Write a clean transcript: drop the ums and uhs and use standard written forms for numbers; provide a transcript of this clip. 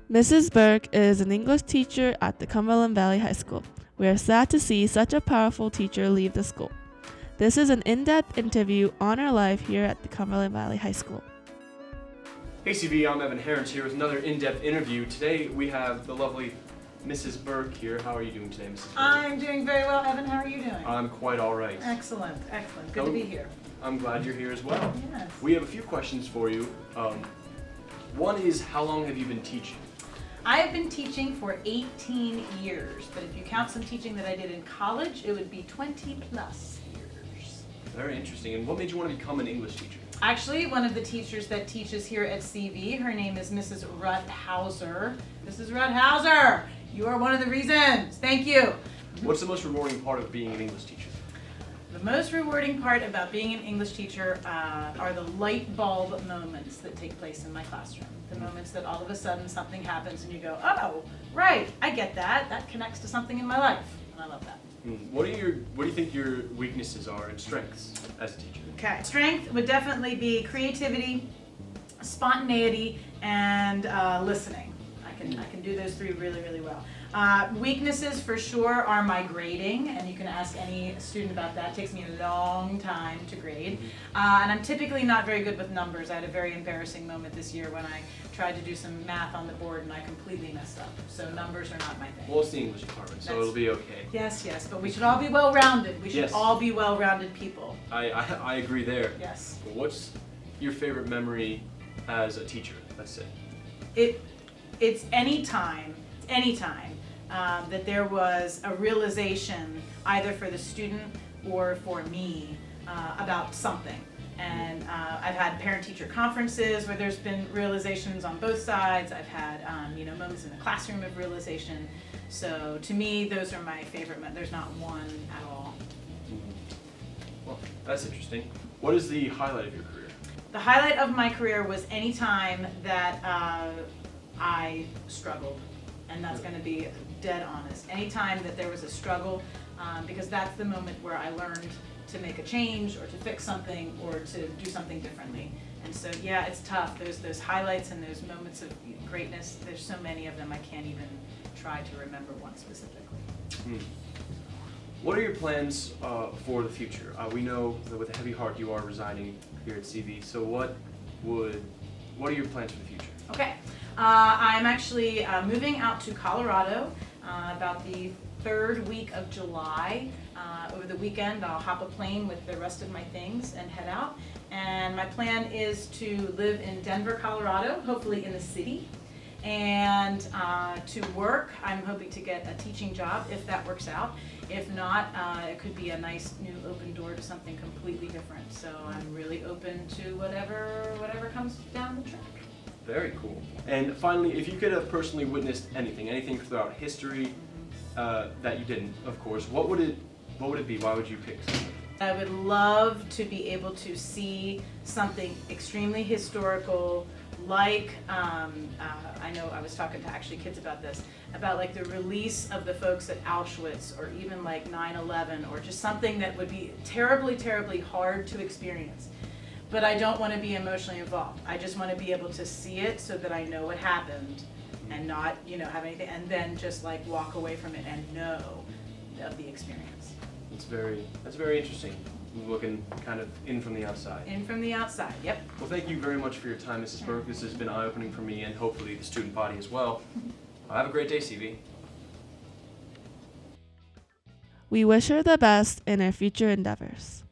Mrs. Burke is an English teacher at the Cumberland Valley High School. We are sad to see such a powerful teacher leave the school. This is an in-depth interview on her life here at the Cumberland Valley High School. Hey CV, I'm Evan Herons here with another in-depth interview. Today we have the lovely Mrs. Burke here. How are you doing today, Mrs. Burke? I'm doing very well, Evan. How are you doing? I'm quite all right. Excellent. Good to be here. I'm glad you're here as well. Yes. We have a few questions for you. One is, how long have you been teaching? I have been teaching for 18 years, but if you count some teaching that I did in college, it would be 20 plus years. Very interesting. And what made you want to become an English teacher? Actually, one of the teachers that teaches here at CV, her name is Mrs. Rutthauser. Mrs. Rutthauser, you are one of the reasons. Thank you. What's the most rewarding part of being an English teacher? The most rewarding part about being an English teacher are the light bulb moments that take place in my classroom. The moments that all of a sudden something happens and you go, oh, right, I get that. That connects to something in my life. And I love that. What do you think your weaknesses are and strengths as a teacher? Okay. Strength would definitely be creativity, spontaneity, and listening. I can do those three really, really well. Weaknesses for sure are my grading, and you can ask any student about that. It takes me a long time to grade. And I'm typically not very good with numbers. I had a very embarrassing moment this year when I tried to do some math on the board and I completely messed up. So numbers are not my thing. Well, it's the English department, so it'll be okay. Yes, but we should all be well-rounded. We should Yes. all be well-rounded people. I agree there. Yes. But what's your favorite memory as a teacher, let's say? It's any time that there was a realization either for the student or for me about something. And I've had parent-teacher conferences where there's been realizations on both sides. I've had moments in the classroom of realization. So to me, those are my favorite. There's not one at all. Well, that's interesting. What is the highlight of your career? The highlight of my career was any time that I struggled, and that's going to be dead honest. Anytime that there was a struggle, because that's the moment where I learned to make a change or to fix something or to do something differently. And so, yeah, it's tough. There's those highlights and those moments of greatness. There's so many of them, I can't even try to remember one specifically. What are your plans for the future? We know that with a heavy heart you are resigning here at CV. So what are your plans for the future? Okay. I'm actually moving out to Colorado about the third week of July. Over the weekend, I'll hop a plane with the rest of my things and head out. And my plan is to live in Denver, Colorado, hopefully in the city. And to work, I'm hoping to get a teaching job if that works out. If not, it could be a nice new open door to something completely different. So I'm really open to whatever comes down the track. Very cool. And finally, if you could have personally witnessed anything throughout history that you didn't, of course, what would it be? Why would you pick something? I would love to be able to see something extremely historical, like I know I was talking to actually kids about this, about like the release of the folks at Auschwitz, or even like 9/11, or just something that would be terribly, terribly hard to experience. But I don't want to be emotionally involved. I just want to be able to see it so that I know what happened and not, have anything, and then just like walk away from it and know of the experience. That's very interesting. Looking kind of in from the outside. In from the outside, yep. Well, thank you very much for your time, Mrs. Burke. This has been eye-opening for me and hopefully the student body as well. Have a great day, CV. We wish her the best in her future endeavors.